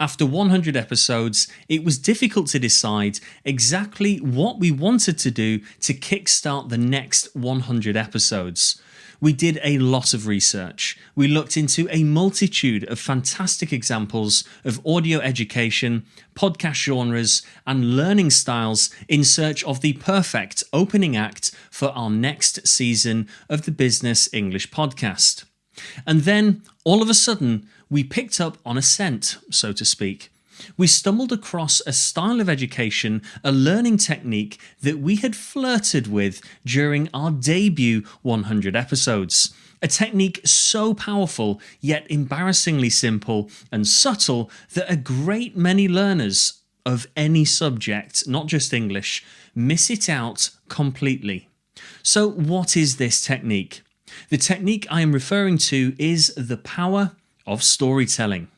After 100 episodes, it was difficult to decide exactly what we wanted to do to kickstart the next 100 episodes. We did a lot of research. We looked into a multitude of fantastic examples of audio education, podcast genres, and learning styles in search of the perfect opening act for our next season of the Business English podcast. And then, all of a sudden, we picked up on a scent, so to speak. We stumbled across a style of education, a learning technique that we had flirted with during our debut 100 episodes. A technique so powerful, yet embarrassingly simple and subtle that a great many learners of any subject, not just English, miss it out completely. So, what is this technique? The technique I am referring to is the power of storytelling.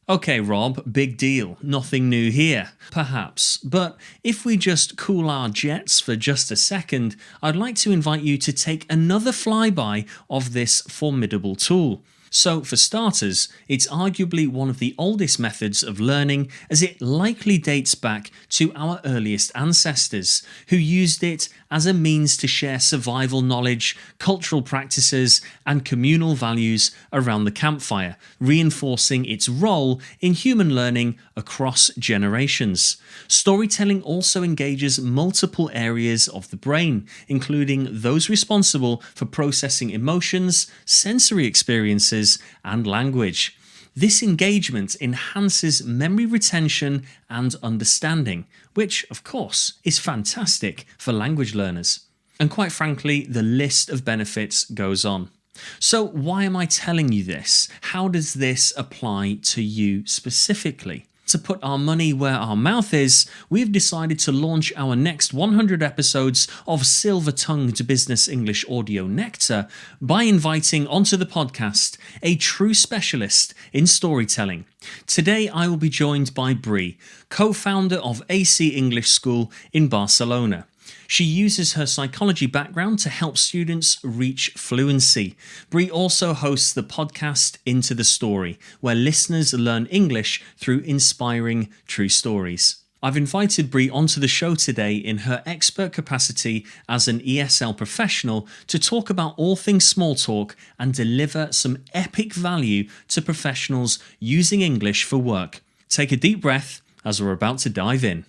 Okay, Rob, big deal. Nothing new here, perhaps. But if we just cool our jets for just a second, I'd like to invite you to take another flyby of this formidable tool. So, for starters, it's arguably one of the oldest methods of learning, as it likely dates back to our earliest ancestors, who used it as a means to share survival knowledge, cultural practices, and communal values around the campfire, reinforcing its role in human learning across generations. Storytelling also engages multiple areas of the brain, including those responsible for processing emotions, sensory experiences, and language. This engagement enhances memory retention and understanding, which, of course, is fantastic for language learners. And quite frankly, the list of benefits goes on. So, why am I telling you this? How does this apply to you specifically? To put our money where our mouth is, we've decided to launch our next 100 episodes of silver-tongued business English audio nectar by inviting onto the podcast a true specialist in storytelling. Today I will be joined by Bree, co-founder of Aesie English School in Barcelona. She uses her psychology background to help students reach fluency. Bree also hosts the podcast Into the Story, where listeners learn English through inspiring true stories. I've invited Bree onto the show today in her expert capacity as an ESL professional to talk about all things small talk and deliver some epic value to professionals using English for work. Take a deep breath as we're about to dive in.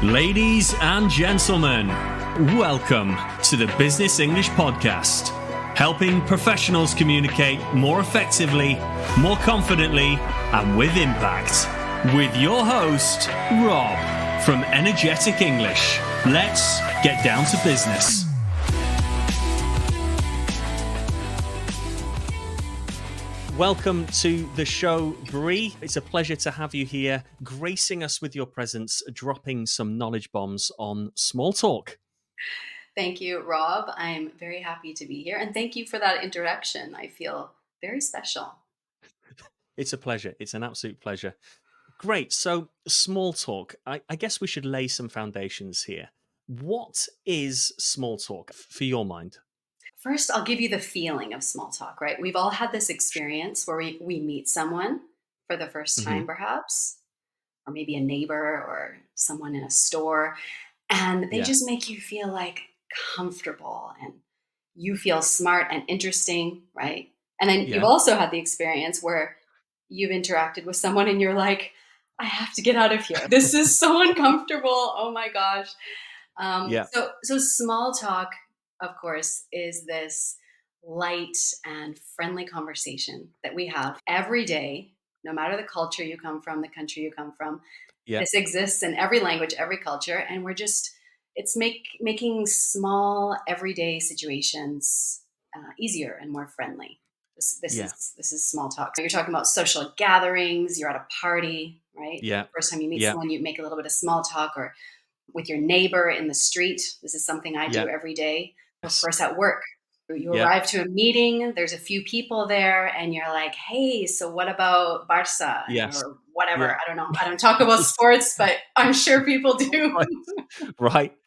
Ladies and gentlemen, welcome to the Business English Podcast, helping professionals communicate more effectively, more confidently, and with impact. With your host, Rob, from Energetic English. Let's get down to business. Welcome to the show, Bree. It's a pleasure to have you here, gracing us with your presence, dropping some knowledge bombs on small talk. Thank you, Rob. I'm very happy to be here. And thank you for that introduction. I feel very special. It's a pleasure. It's an absolute pleasure. Great. So, small talk. I guess we should lay some foundations here. What is small talk for your mind? First, I'll give you the feeling of small talk, right? We've all had this experience where we meet someone for the first time, perhaps, or maybe a neighbor or someone in a store, and they just make you feel like comfortable and you feel smart and interesting, right? And then you've also had the experience where you've interacted with someone and you're like, I have to get out of here. This is so uncomfortable. Oh my gosh. So small talk, of course, is this light and friendly conversation that we have every day, no matter the culture you come from, the country you come from. This exists in every language, every culture, and it's making small everyday situations easier and more friendly. This is small talk. So you're talking about social gatherings. You're at a party, right? First time you meet someone, you make a little bit of small talk, or with your neighbor in the street. This is something I do every day. Of course, at work, you arrive to a meeting. There's a few people there, and you're like, "Hey, so what about Barca or whatever?" I don't know. I don't talk about sports, but I'm sure people do. Right.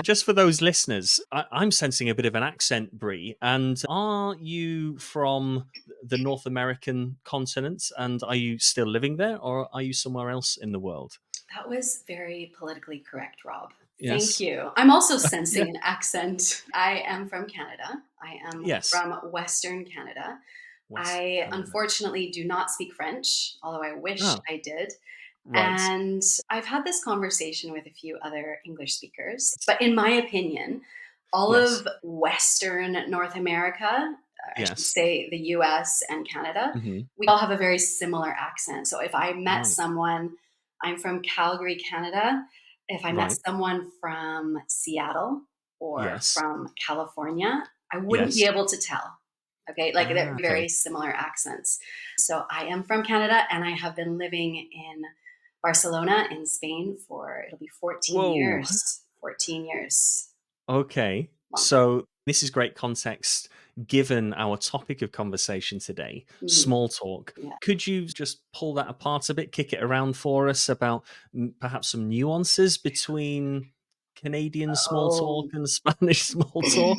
Just for those listeners, I'm sensing a bit of an accent, Bree. And are you from the North American continent? And are you still living there, or are you somewhere else in the world? That was very politically correct, Rob. Thank Yes. you. I'm also Yeah. sensing an accent. I am from Canada. I am Yes. from Western Canada. West I Canada. unfortunately do not speak French, although I wish Oh, I did. right. And I've had this conversation with a few other English speakers. But in my opinion, all Yes. of Western North America, I should Yes. say the US and Canada, Hmm. we all have a very similar accent. So if I met Right. someone, I'm from Calgary, Canada. If I met Right. someone from Seattle or Yes. from California, I wouldn't be Yes. able to tell. Okay, like they're Okay. very similar accents. So I am from Canada and I have been living in Barcelona in Spain for it'll be 14 Whoa. years. 14 years. Okay. Long time. So this is great context given our topic of conversation today, Mhm. small talk. Yeah. Could you just pull that apart a bit, kick it around for us about perhaps some nuances between Canadian small talk Oh. and Spanish small talk?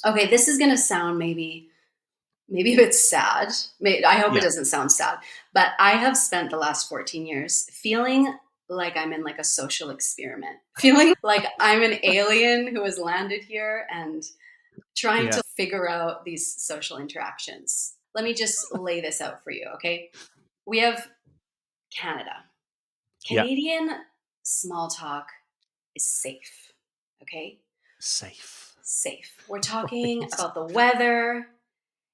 Okay, this is going to sound maybe a bit sad. I hope it Yeah. doesn't sound sad, but I have spent the last 14 years feeling like I'm in like a social experiment, feeling like I'm an alien who has landed here and trying Yeah. to figure out these social interactions. Let me just lay this out for you, okay? We have Canada. Yeah. Canadian small talk is safe, okay? Safe. Safe. We're talking Right. about the weather.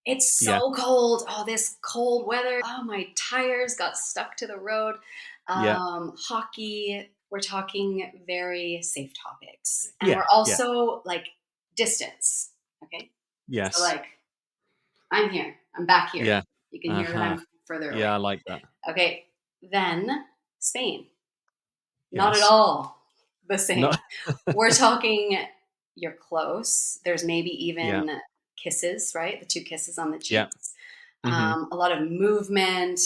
It's Yeah. so cold. Oh, this cold weather. Oh, my tires got stuck to the road. Yeah. Hockey. We're talking very safe topics. And Yeah. we're Yeah. also like distance. Okay. So, Yes. like, I'm here. I'm back here. Yeah. You can hear that Uh-huh. I'm further away. Yeah, I like that. Okay. Then Spain. Not at Yes. all the No. same. We're talking you're close. There's maybe Yeah. even kisses, right? The two kisses on the Yeah. cheeks. Hmm. A lot of movement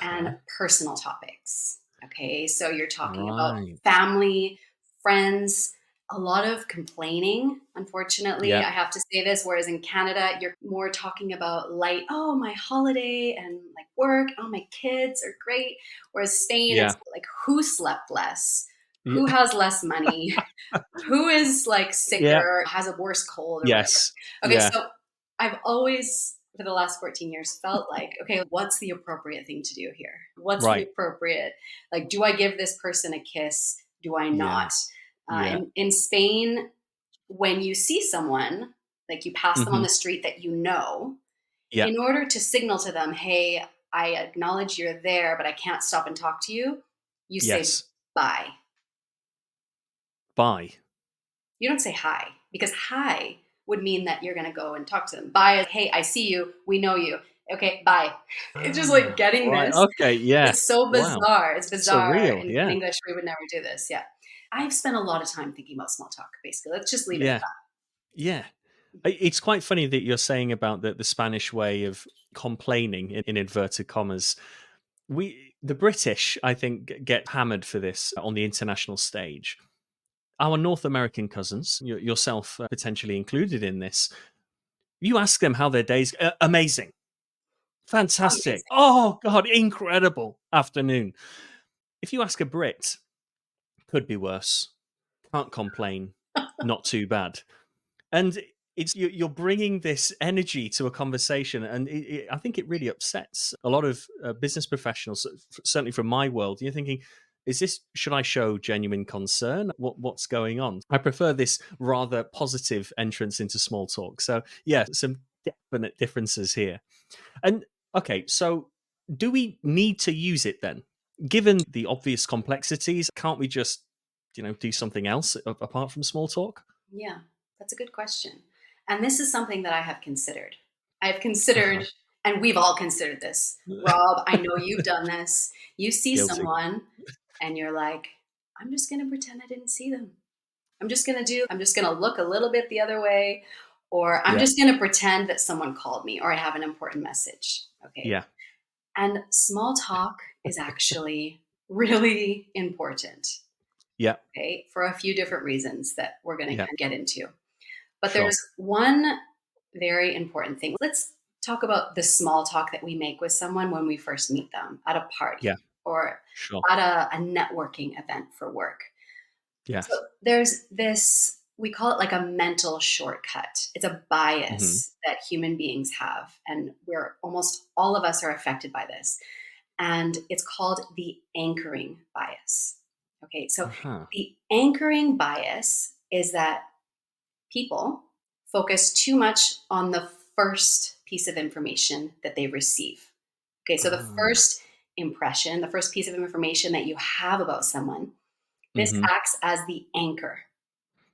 and Uh-huh. personal topics. Okay, so you're talking about Right. family, friends, a lot of complaining. Unfortunately, Yeah. I have to say this. Whereas in Canada, you're more talking about light, oh, my holiday and like work, oh, my kids are great. Whereas Spain, Yeah. it's like who slept less, Yeah. who has less money, who is like Yeah. sicker, has a worse cold or whatever. Yes. Okay, Yeah. so I've always, for the last 14 years, felt like, okay, what's the appropriate thing to do here? What's the Right. appropriate, like, do I give this person a kiss? Do I Yeah. not? Yeah. In Spain, when you see someone, like you pass them on Hmm. the street that you know, Yeah. in order to signal to them, hey, I acknowledge you're there, but I can't stop and talk to you, you say Yes. bye. Bye. You don't say hi because hi would mean that you're going to go and talk to them. Bye is, hey, I see you. We know you. Okay, bye. It's just like Ah, getting right. this. Okay. Yeah. It's so Wow. bizarre. It's bizarre. Surreal. In Yeah. English, we would never do this. Yeah. I've spent a lot of time thinking about small talk, basically. Let's just leave it at Yeah. Yeah. It's quite funny that you're saying about the Spanish way of complaining in inverted commas. The British, I think, get hammered for this on the international stage. Our North American cousins, yourself potentially included in this, you ask them how their days amazing, that. fantastic, Amazing. oh god, incredible afternoon. If you ask a Brit, could be worse, can't complain, not too bad. And you're bringing this energy to a conversation, and I think it really upsets a lot of business professionals, certainly from my world. You're thinking, is this, should I show genuine concern? What's going on? I prefer this rather positive entrance into small talk. So yeah, some definite differences here. And okay, so do we need to use it then? Given the obvious complexities, can't we just do something else apart from small talk? Yeah, that's a good question. And this is something that I have considered. I've considered, Uh-huh. and we've all considered this. Rob, I know you've done this. You see Guilty. someone and you're like, I'm just going to pretend I didn't see them. I'm just going to look a little bit the other way, or I'm Yeah. just going to pretend that someone called me or I have an important message. Okay. Yeah. And small talk is actually really important. Yeah. Okay, for a few different reasons that we're going to Yeah. kind of get into. But Sure. there's one very important thing. Let's talk about the small talk that we make with someone when we first meet them at a Yeah. party or Sure. at a networking event for work. So Yes. there's this, we call it like a mental shortcut. It's a Hmm. bias that human beings have. And we're almost all of us are affected by this. And it's called the anchoring bias. Okay, so Uh-huh. the anchoring bias is that people focus too much on the first piece of information that they receive. Okay, so the Ah. first impression, the first piece of information that you have about someone, this Hmm. acts as the anchor.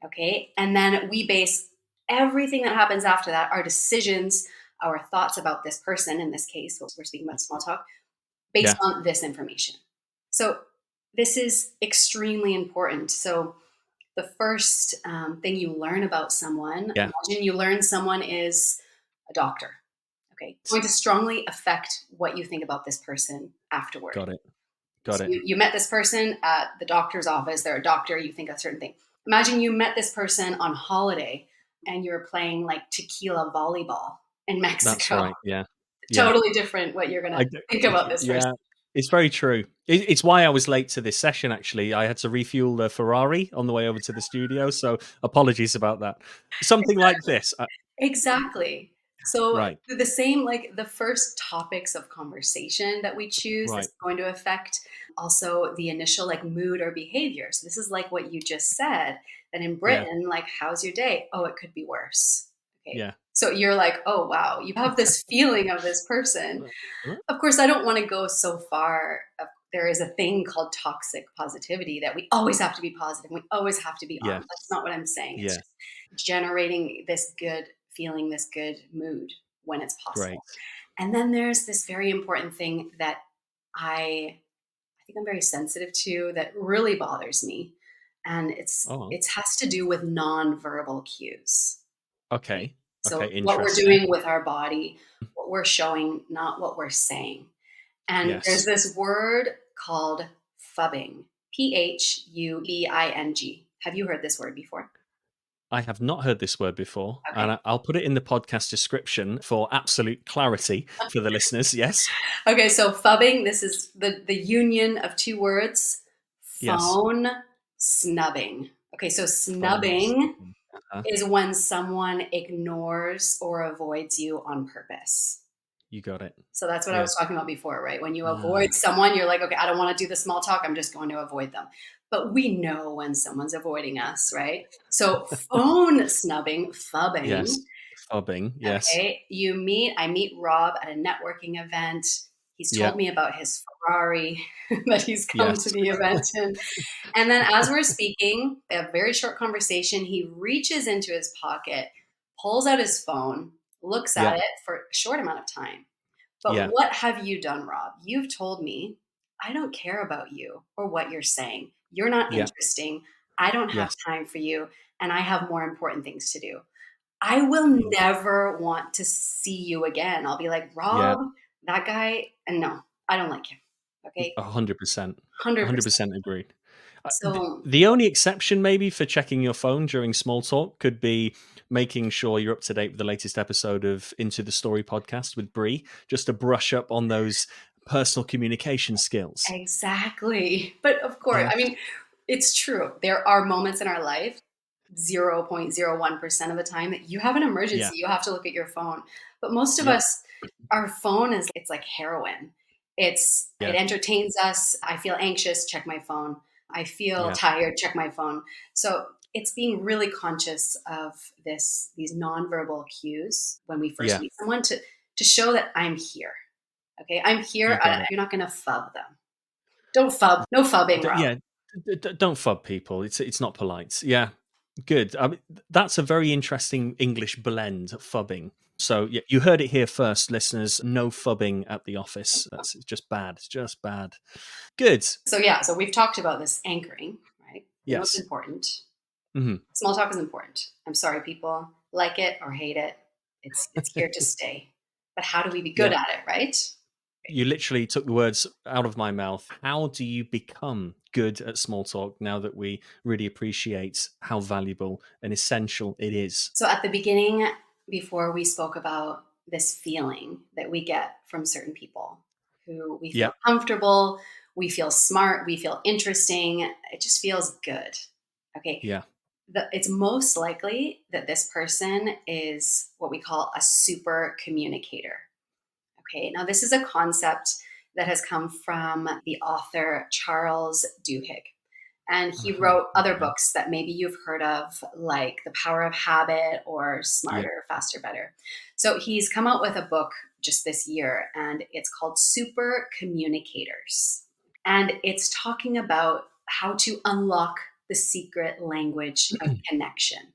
Okay, and then we base everything that happens after that, our decisions, our thoughts about this person, in this case, what we're speaking about small talk, based Yeah. on this information. So this is extremely important. So the first thing you learn about someone, Yeah. imagine you learn someone is a doctor. Okay, it's going to strongly affect what you think about this person afterward. Got it. Got So it. you met this person at the doctor's office, they're a doctor, you think a certain thing. Imagine you met this person on holiday and you're playing like tequila volleyball in That's Mexico. right. Yeah. Yeah. Totally different what you're going to I do. think about this person. Yeah. It's very true. It's why I was late to this session. Actually, I had to refuel the Ferrari on the way over to the studio. So apologies about that. Something like this. Exactly. So Right. the same, like the first topics of conversation that we choose, this Right. is going to affect also the initial like mood or behavior. So this is like what you just said, that in Yeah. Britain, like, how's your day? Oh, it could be worse. Okay. Yeah. So you're like, oh wow, you have this feeling of this person. Of course, I don't want to go so far. There is a thing called toxic positivity that we always have to be positive. We always have to be on. Yes. That's not what I'm saying. It's Yeah. just generating this good feeling, this good mood when it's possible. Great. And then there's this very important thing that I think I'm very sensitive to that really bothers me. And Oh. it has to do with nonverbal cues. Okay. Okay. Okay. So what we're Interesting. doing with our body, what we're showing, not what we're saying. And there's Yes. this word called phubbing, Phubbing. Have you heard this word before? I have not heard this word before, Okay. and I'll put it in the podcast description for absolute clarity for the listeners. Yes. Okay, so phubbing, this is the union of two words, Yes. phone snubbing. Okay, so Phone snubbing snubbing. Uh-huh. is when someone ignores or avoids you on purpose. You got it. So that's what I Yeah. was talking about before, right? When you avoid Ah. someone, you're like, okay, I don't want to do the small talk. I'm just going to avoid them. But we know when someone's avoiding us, right? So phone snubbing, Yes. phubbing. Phubbing. Yes. Okay, I meet Rob at a networking event. He's Yeah. told me about his Ferrari that he's come to Yes. the event in. And then as we're speaking, a very short conversation, he reaches into his pocket, pulls out his phone, looks at Yeah. it for a short amount of time. But Yeah. what have you done, Rob? You've told me I don't care about you or what you're saying. You're not Yeah. interesting. I don't have Yes. time for you, and I have more important things to do. I will Mm. never want to see you again. I'll be like, Yeah. Rob, that guy, and no, I don't like him. Okay, 100%. 100%. 100% agreed. So, The only exception, maybe, for checking your phone during small talk could be making sure you're up to date with the latest episode of Into the Story podcast with Bree, just to brush up on those personal communication skills. exactly. But of course, I Yes. mean, it's true. There are moments in our life, 0.01% of the time, that you have an Yeah. emergency. You have to look at your phone. But most of Yep. us, our phone is, it's like heroin. It Yeah. entertains us. I feel anxious, check my phone. I feel Yeah. tired, check my phone. So it's being really conscious of these nonverbal cues when we first Yeah. meet someone to show that I'm here. Okay, I'm here. You got it. You're not going to phub them. Don't phub. No phubbing, Rob. Yeah. Don't fub people. It's not polite. Yeah. Good. I mean, that's a very interesting English blend, fubbing. So yeah, you heard it here first, listeners. No fubbing at the office. That's just bad. It's just bad. Good. So yeah, so we've talked about this anchoring, right? We know it's Yes. important. Hmm. Small talk is important. I'm sorry, people like it or hate it. It's here to stay. But how do we be good Yeah. at it, right? You literally took the words out of my mouth. How do you become good at small talk now that we really appreciate how valuable and essential it is? So at the beginning, before we spoke about this feeling that we get from certain people who we feel Yeah, comfortable, we feel smart, we feel interesting, it just feels good. Okay. yeah. It's most likely that this person is what we call a super communicator. Okay. Now, this is a concept that has come from the author Charles Duhigg. And he Uh-huh. wrote other Okay. books that maybe you've heard of, like The Power of Habit or Yeah. Smarter, Faster, Better. So he's come out with a book just this year, and it's called Super Communicators. And it's talking about how to unlock the secret language of connection.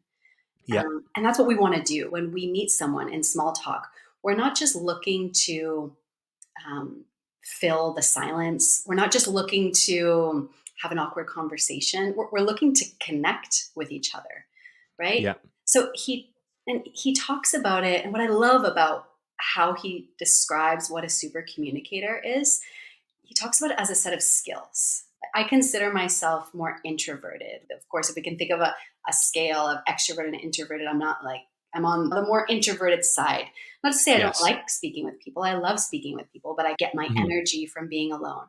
Yeah. And that's what we want to do when we meet someone in small talk. We're not just looking to um, fill the silence. We're not just looking to have an awkward conversation. We're looking to connect with each other, right? Yeah. So he talks about it, and what I love about how he describes what a super communicator is, he talks about it as a set of skills. I consider myself more introverted. Of course, if we can think of a scale of extroverted and introverted, I'm on the more introverted side. Not to say I don't Yes. like speaking with people. I love speaking with people, but I get my Mhm. energy from being alone.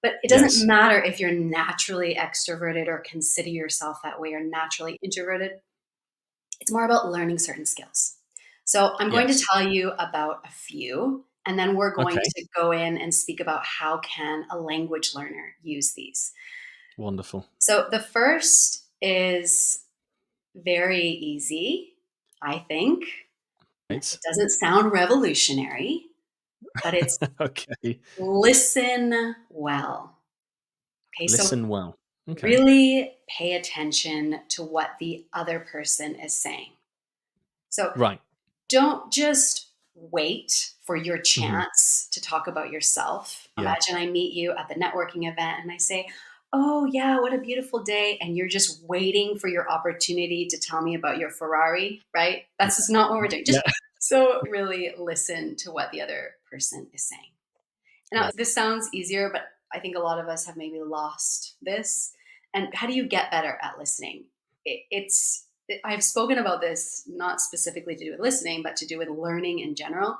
But it doesn't Yes. matter if you're naturally extroverted or consider yourself that way or naturally introverted. It's more about learning certain skills. So I'm going to Yes. tell you about a few, and then we're going Okay. to go in and speak about how can a language learner use these. Wonderful. So the first is very easy, I think. Right. It doesn't sound revolutionary, but it's Okay. listen well. Okay, so Listen well. Okay. really pay attention to what the other person is saying. So Right. don't just wait for your Mhm. chance to talk about yourself. Yeah. Imagine I meet you at the networking event and I say, "Oh, yeah, what a beautiful day." And you're just waiting for your opportunity to tell me about your Ferrari, right? That's just not what we're doing. Yeah. Just so really listen to what the other person is saying. Now, Right. this sounds easier, but I think a lot of us have maybe lost this. And how do you get better at listening? I've spoken about this not specifically to do with listening, but to do with learning in general.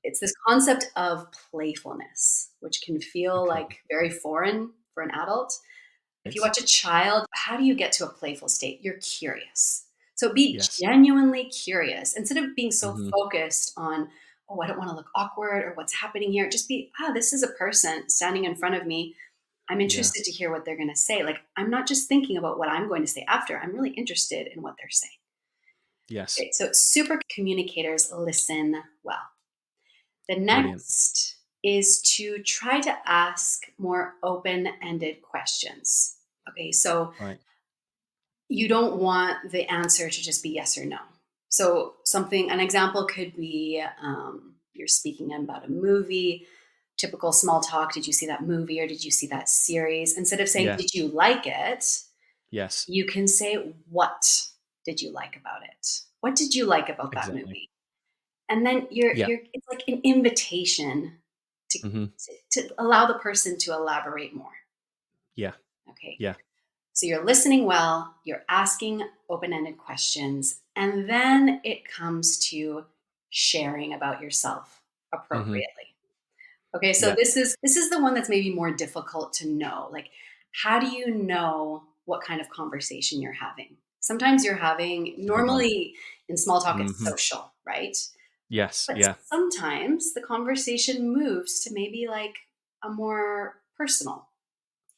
It's this concept of playfulness, which can feel Okay. like very foreign for an adult. If you Right. watch a child, how do you get to a playful state? You're curious. So be Yes. genuinely curious instead of being so Mhm. focused on, oh, I don't want to look awkward or what's happening here. Just be, this is a person standing in front of me. I'm Yeah. interested to hear what they're going to say. Like, I'm not just thinking about what I'm going to say after, I'm really interested in what they're saying. Yes. Okay, so super communicators listen well. The Brilliant. next is to try to ask more open ended questions. Okay, so Right. you don't want the answer to just be yes or no. So, an example could be you're speaking about a movie, typical small talk. Did you see that movie or did you see that series? Instead of saying, Yes. did you like it? Yes. You can say, what did you like about it? What did you like about that Exactly. movie? And then Yeah. it's like an invitation to, Mhm. to allow the person to elaborate more. Yeah. Okay. Yeah. So you're listening well, you're asking open ended questions, and then it comes to sharing about yourself Mhm. appropriately. Okay, so Yeah. this is the one that's maybe more difficult to know. Like, how do you know what kind of conversation you're having? Sometimes you're having It's a good one. normally in small talk it's Mhm. social, right? Yes. But Yeah. sometimes the conversation moves to maybe like a more personal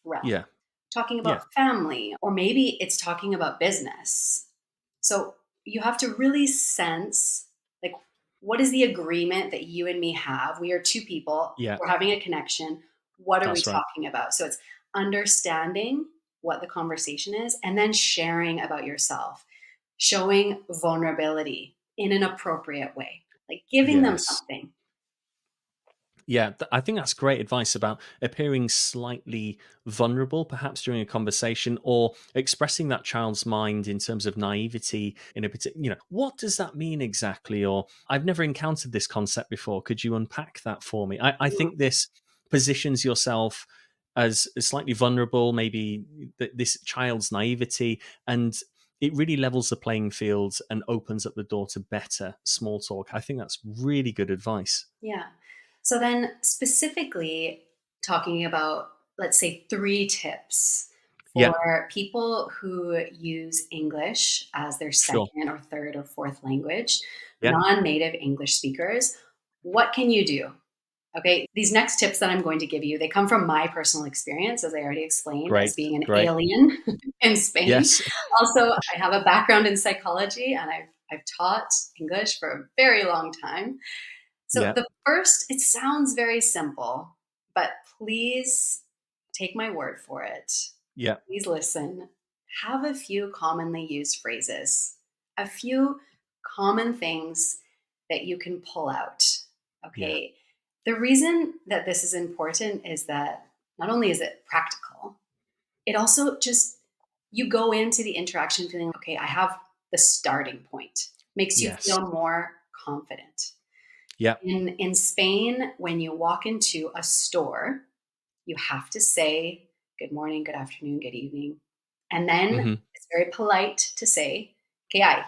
realm, Yeah. talking Yeah. about family, or maybe it's talking about business. So you have to really sense, like, what is the agreement that you and me have? We are two people, Yeah. we're having a connection. What are we That's right. talking about? So it's understanding what the conversation is and then sharing about yourself, showing vulnerability in an appropriate way, like giving them Yes. something. Yeah, I think that's great advice about appearing slightly vulnerable, perhaps during a conversation, or expressing that child's mind in terms of naivety in a particular. What does that mean exactly? Or I've never encountered this concept before. Could you unpack that for me? I Yeah. think this positions yourself as slightly vulnerable, maybe this child's naivety, and it really levels the playing field and opens up the door to better small talk. I think that's really good advice. Yeah. So then specifically talking about, let's say, three tips Yeah, for people who use English as their sure. second or third or fourth language, Yeah. non-native English speakers. What can you do? Okay, these next tips that I'm going to give you, they come from my personal experience, as I already explained, as Great, being an great. alien in Spain. Yes. Also, I have a background in psychology and I've taught English for a very long time. So Yeah, the first, it sounds very simple, but please take my word for it. yeah, Please listen. Have a few commonly used phrases, a few common things that you can pull out. yeah, Okay. The reason that this is important is that not only is it practical, it also just, you go into the interaction feeling, okay, I have the starting point, makes you yes. feel more confident. Yeah. In Spain, when you walk into a store, you have to say good morning, good afternoon, good evening. And then Mhm. it's very polite to say, "Que hay?"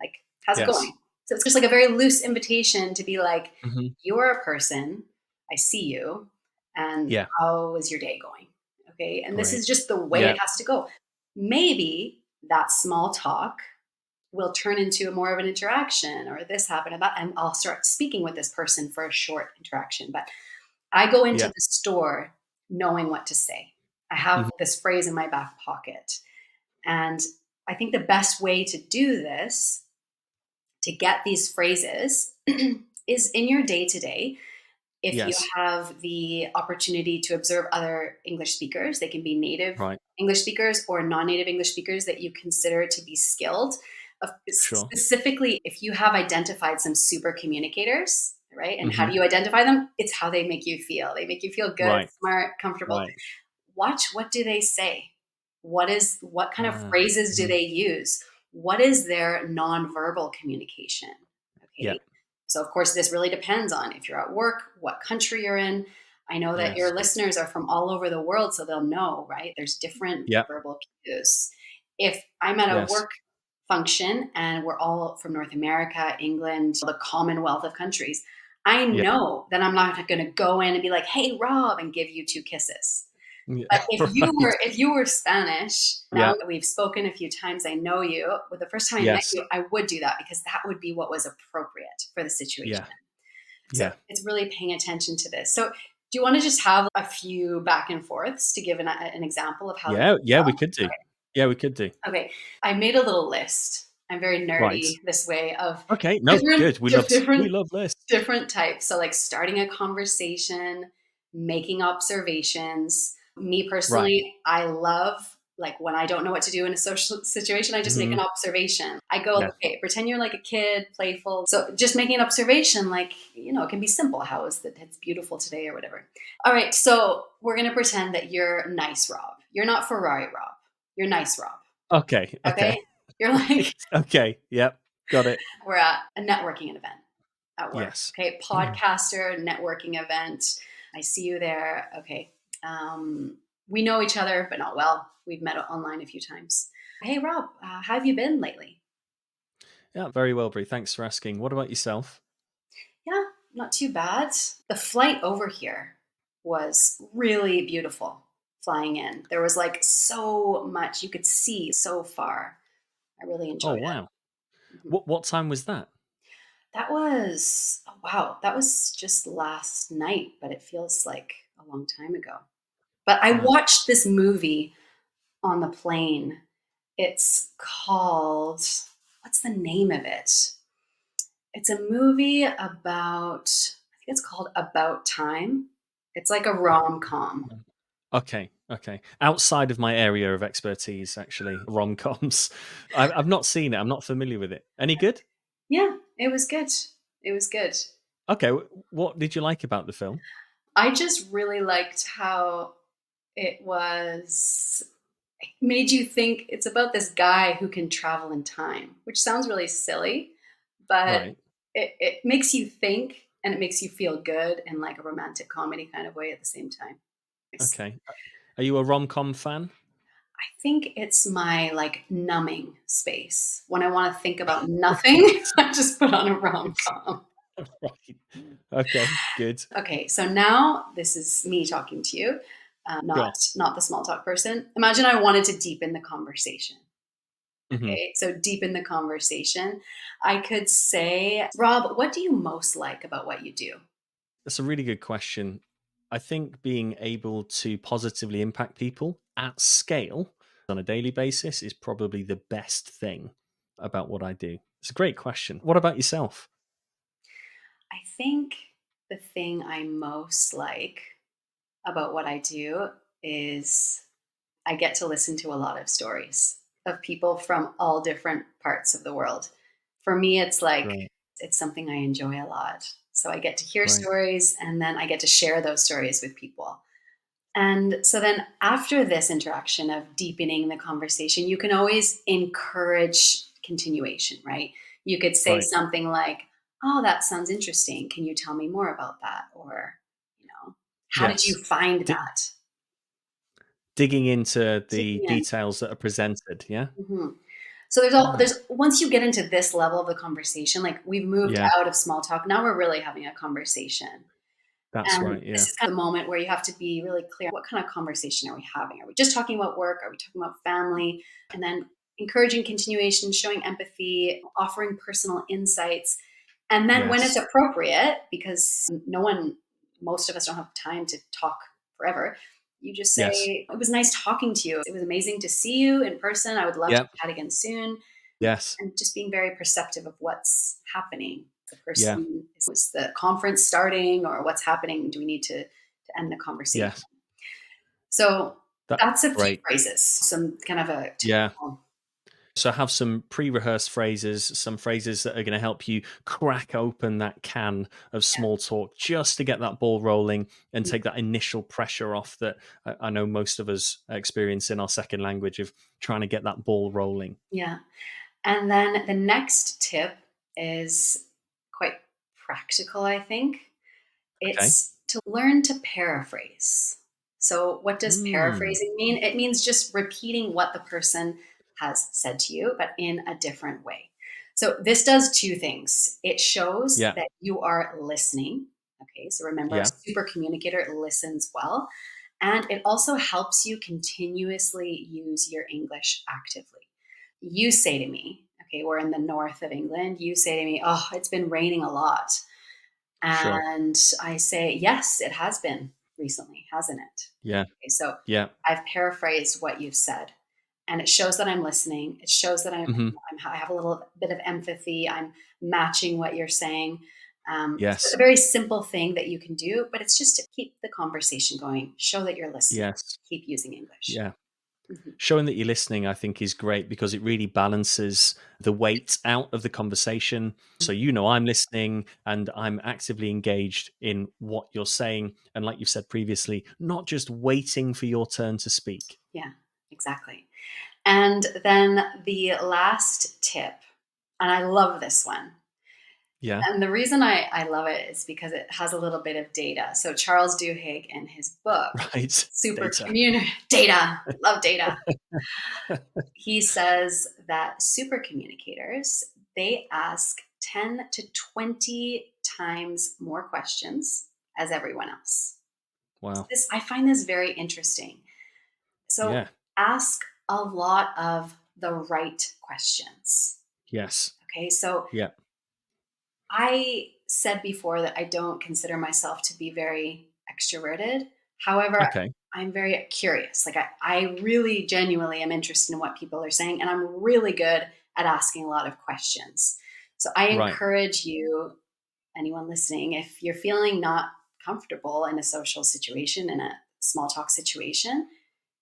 Like, how's it Yes. going? So it's just like a very loose invitation to be like, Mhm. you're a person, I see you, and Yeah. how is your day going? Okay. And this Great. is just the way Yeah. it has to go. Maybe that small talk will turn into more of an interaction, or this happened about, and I'll start speaking with this person for a short interaction. But I go into Yeah. the store knowing what to say. I have Mhm. this phrase in my back pocket. And I think the best way to do this, to get these phrases, is in your day to day. If you Yes. have the opportunity to observe other English speakers, they can be native Right. English speakers or non native English speakers that you consider to be skilled. Sure. Specifically, if you have identified some super communicators, right? And how Mhm. do you identify them? It's how they make you feel. They make you feel good, Right. smart, comfortable. Right. Watch, what do they say? What kind of Ah. phrases do Mhm. they use? What is their nonverbal communication? Yeah. Okay. So of course this really depends on if you're at work, what country you're in. I know that Yes. your listeners are from all over the world, so they'll know, right? There's different Yeah. verbal cues. If I'm at a Yes. work function and we're all from North America, England, the Commonwealth of countries, I Yeah. know that I'm not going to go in and be like, "Hey, Rob," and give you two kisses. Yeah. But Right. if you were Spanish, Yeah. now that we've spoken a few times, I know you. Well, the first time I met Yes. you, I would do that because that would be what was appropriate for the situation. Yeah. So Yeah. it's really paying attention to this. So do you want to just have a few back and forths to give an example of how this Yeah. is Yeah. We done? could do. Yeah. We could do. Okay. I made a little list. I'm very Right. nerdy this way of Okay. No. different Good. We different love lists. different types. So like starting a conversation, making observations. Me Right. personally, I love, like, when I don't know what to do in a social situation, I just make an Mhm. observation. I go, Yeah. okay, pretend you're like a kid, playful. So just making an observation, like, it can be simple. How is that? It's beautiful today or whatever. All right. So we're going to pretend that you're nice, Rob. You're not Ferrari, Rob. You're nice, Rob. Okay. Okay. Okay. You're like, Right. Okay. Yep. Got it. we're at a networking event at work. Yes. Okay. Podcaster networking event. I see you there. Okay. We know each other, but not well. We've met online a few times. Hey, Rob, how have you been lately? Yeah. Very well, Bree. Thanks for asking. What about yourself? Yeah, not too bad. The flight over here was really beautiful flying in. There was like so much you could see so far. I really Oh, enjoyed wow. it. Mhm. What time was that? That was, oh, wow, that was just last night, but it feels like a long time ago. But I Wow. watched this movie on the plane. It's called, what's the name of it? It's a movie about, I think it's called About Time. It's like a rom com. Okay, okay. Outside of my area of expertise, actually, rom-coms. I've not seen it. I'm not familiar with it. Any good? Yeah, it was good. It was good. Okay, what did you like about the film? I just really liked how it was made you think it's about this guy who can travel in time, which sounds really silly, but Right. it makes you think and it makes you feel good in like a romantic comedy kind of way at the same time. Okay. Are you a rom-com fan? I think it's my like numbing space. When I want to think about nothing, I just put on a rom com. Right. Okay, good. Okay, so now this is me talking to you, not Sure. not the small talk person. Imagine I wanted to deepen the conversation. Mhm. Okay, so deepen the conversation. I could say, Rob, what do you most like about what you do? That's a really good question. I think being able to positively impact people at scale on a daily basis is probably the best thing about what I do. It's a great question. What about yourself? I think the thing I most like about what I do is I get to listen to a lot of stories of people from all different parts of the world. For me, it's like Right. it's something I enjoy a lot. So I get to hear Right. stories and then I get to share those stories with people. And so then after this interaction of deepening the conversation, you can always encourage continuation, right? You could say Right. something like, "Oh, that sounds interesting. Can you tell me more about that?" Or, you know, "How did you Yes. find Di that?" digging into the Digging in. details that are presented, yeah? Mhm. So Ah, there's once you get into this level of the conversation, like we've moved yeah, out of small talk. Now we're really having a conversation. that's And right, yeah. this is kind of the moment where you have to be really clear, what kind of conversation are we having? Are we just talking about work? Are we talking about family? And then encouraging continuation, showing empathy, offering personal insights. And then when it's Yes. appropriate, because most of us don't have time to talk forever, you just Yes. say, "It was nice talking to you. It was amazing to see you in person. I would love to Yep. chat again soon." Yes. And just being very perceptive of what's happening. The Yeah. person is the conference starting or what's happening? Do we need to end the conversation? Yes. So That's that's a few great. phrases, some kind of a Yeah. typical. So have some pre-rehearsed phrases, some phrases that are going to help you crack open that can of small talk just to get that ball rolling and Yeah. take that initial pressure off that I know most of us experience in our second language of trying to get that ball rolling. Yeah. And then the next tip is quite practical, I think. Okay. It's to learn to paraphrase. So, what does Mm. paraphrasing mean? It means just repeating what the person has said to you, but in a different way. So, this does two things. It shows Yeah. that you are listening. Okay, so remember, a Yeah. super communicator listens well. And it also helps you continuously use your English actively. You say to me, okay, we're in the north of England. You say to me, "Oh, it's been raining a lot." Sure. And I say, "Yes, it has been recently, hasn't it?" Yeah. Okay, so Yeah. I've paraphrased what you've said, and it shows that I'm listening. It shows that Hmm. I have a little bit of empathy. I'm matching what you're saying. So it's a Yes. very simple thing that you can do, but it's just to keep the conversation going, show that you're listening, Yes. keep using English. Yeah. Mhm. Showing that you're listening, I think, is great because it really balances the weight out of the conversation. So, I'm listening and I'm actively engaged in what you're saying. And, like you've said previously, not just waiting for your turn to speak. Yeah, exactly. And then the last tip, and I love this one. Yeah. And the reason I love it is because it has a little bit of data. So Charles Duhigg in his book, Right. Super Data. Communicator, data, love data. He says that super communicators, they ask 10 to 20 times more questions as everyone else. Wow. I find this very interesting. So Yeah. ask a lot of the right questions. Yes. Okay. So Yeah. I said before that I don't consider myself to be very extroverted. However, Okay. I'm very curious. Like I really genuinely am interested in what people are saying, and I'm really good at asking a lot of questions. So I Right. encourage you, anyone listening, if you're feeling not comfortable in a social situation, in a small talk situation,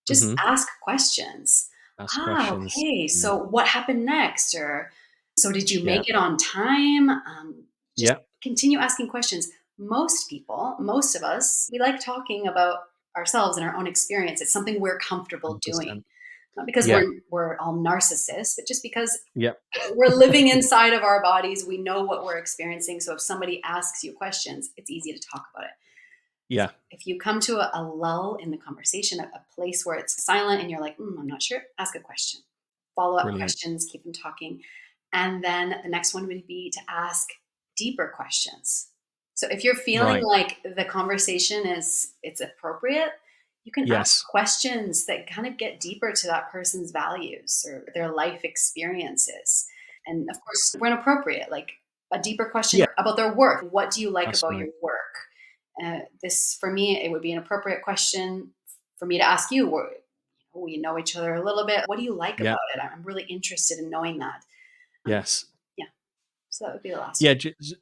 just Hmm. ask questions. Ask Ah, questions. okay. Yeah. So what happened next? Or so did you Yeah. make it on time? Just Yeah. continue asking questions. Most people, most of us, we like talking about ourselves and our own experience. It's something we're comfortable doing. 100%. Not because Yeah. we're all narcissists, but just because Yep. we're living inside of our bodies. We know what we're experiencing. So if somebody asks you questions, it's easy to talk about it. Yeah. If you come to a lull in the conversation, a place where it's silent and you're like, I'm not sure, ask a question. Follow up Brilliant. questions, keep them talking. And then the next one would be to ask deeper questions. So if you're feeling Right. like the conversation it's appropriate, you can ask Yes. questions that kind of get deeper to that person's values or their life experiences. And of course, when appropriate, like a deeper question Yeah. about their work. What do you like That's about right. your work? This, for me, it would be an appropriate question for me to ask you. We know each other a little bit. What do you like Yeah. about it? I'm really interested in knowing that. Yes. Yeah. So that would be the last Yeah,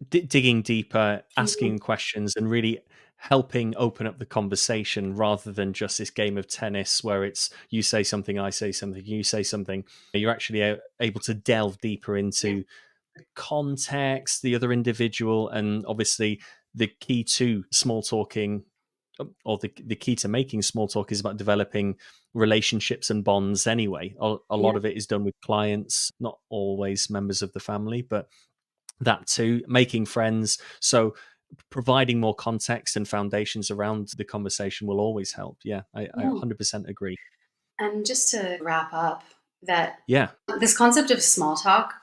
digging deeper, one. Mhm. asking questions, and really helping open up the conversation rather than just this game of tennis where it's you say something, I say something, you say something. You're actually able to delve deeper Yeah. into context, the other individual, and obviously the key to small talking, or the key to making small talk, is about developing relationships and bonds anyway. A lot Yeah. of it is done with clients, not always members of the family, but that too, making friends. So providing more context and foundations around the conversation will always help. Yeah, I Yeah. 100% agree. And just to wrap up, that Yeah. this concept of small talk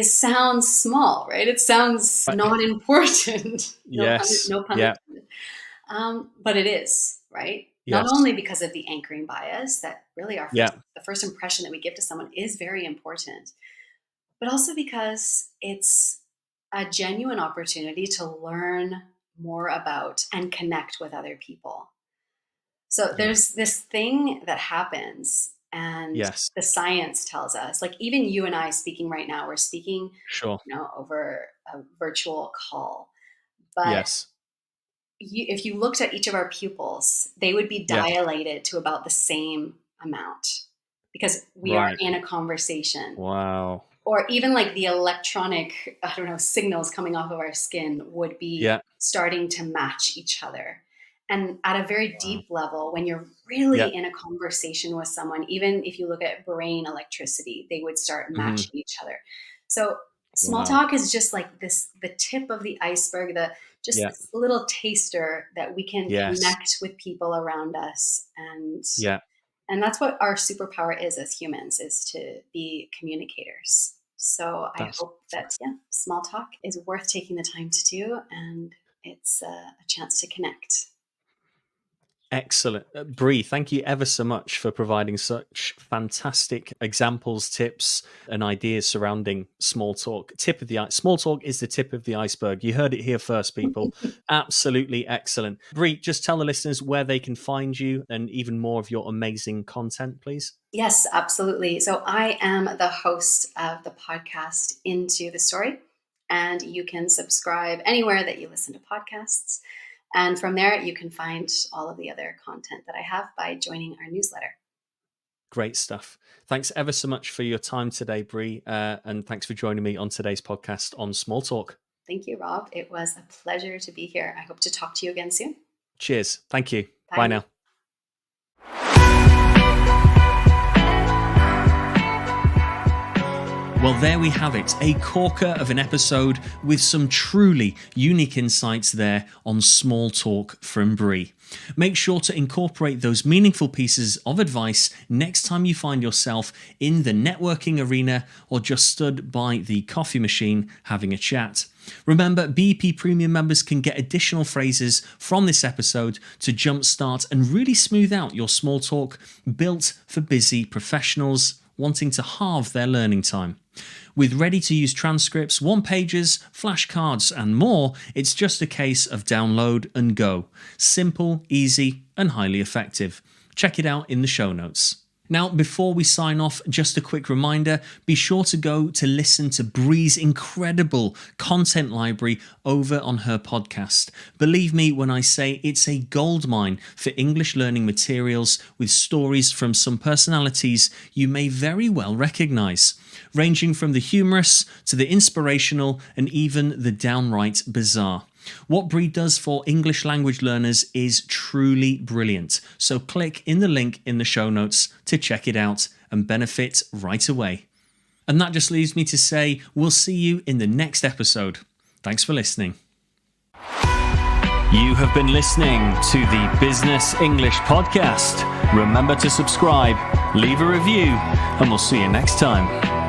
sounds small, right? It sounds Right. not important. Yes. No pun Yeah. intended. But it is, right? Not Yes. only because of the anchoring bias, that really Yeah. the first impression that we give to someone is very important, but also because it's a genuine opportunity to learn more about and connect with other people. So Yeah. there's this thing that happens, and Yes. the science tells us, like even you and I speaking right now, we're speaking, Sure. over a virtual call. But Yes. if you looked at each of our pupils, they would be Yes. dilated to about the same amount because we are Right. in a conversation. Wow. Or even like the electronic, I don't know, signals coming off of our skin would be Yeah. starting to match each other. And at a very Wow. deep level, when you're really Yeah. in a conversation with someone, even if you look at brain electricity, they would start Hmm. matching each other. So small Wow. talk is just like this, the tip of the iceberg, just Yeah. this little taster that we can Yes. connect with people around us. Yeah. And that's what our superpower is as humans, is to be communicators. So I That's hope that, yeah, small talk is worth taking the time to do, and it's a chance to connect. excellent. Bree, thank you ever so much for providing such fantastic examples, tips, and ideas surrounding small talk. Small talk is the tip of the iceberg. You heard it here first, people. Absolutely excellent. Bree, just tell the listeners where they can find you and even more of your amazing content, please. Yes, absolutely. So I am the host of the podcast Into the Story, and you can subscribe anywhere that you listen to podcasts. And from there, you can find all of the other content that I have by joining our newsletter. Great stuff. Thanks ever so much for your time today, Bree, and thanks for joining me on today's podcast on Small Talk. Thank you, Rob. It was a pleasure to be here. I hope to talk to you again soon. Cheers. Thank you. Bye Bye now. now. Well, there we have it, a corker of an episode with some truly unique insights there on small talk from Bree. Make sure to incorporate those meaningful pieces of advice next time you find yourself in the networking arena or just stood by the coffee machine having a chat. Remember, BEP Premium members can get additional phrases from this episode to jumpstart and really smooth out your small talk, built for busy professionals wanting to halve their learning time. With ready-to-use transcripts, one-pagers, flashcards, and more, it's just a case of download and go. Simple, easy, and highly effective. Check it out in the show notes. Now, before we sign off, just a quick reminder, be sure to go to listen to Bree's incredible content library over on her podcast. Believe me when I say it's a goldmine for English learning materials with stories from some personalities you may very well recognise, ranging from the humorous to the inspirational and even the downright bizarre. What Bree does for English language learners is truly brilliant, so click in the link in the show notes to check it out and benefit right away. And that just leaves me to say we'll see you in the next episode. Thanks for listening. You have been listening to the Business English Podcast. Remember to subscribe, leave a review, and we'll see you next time.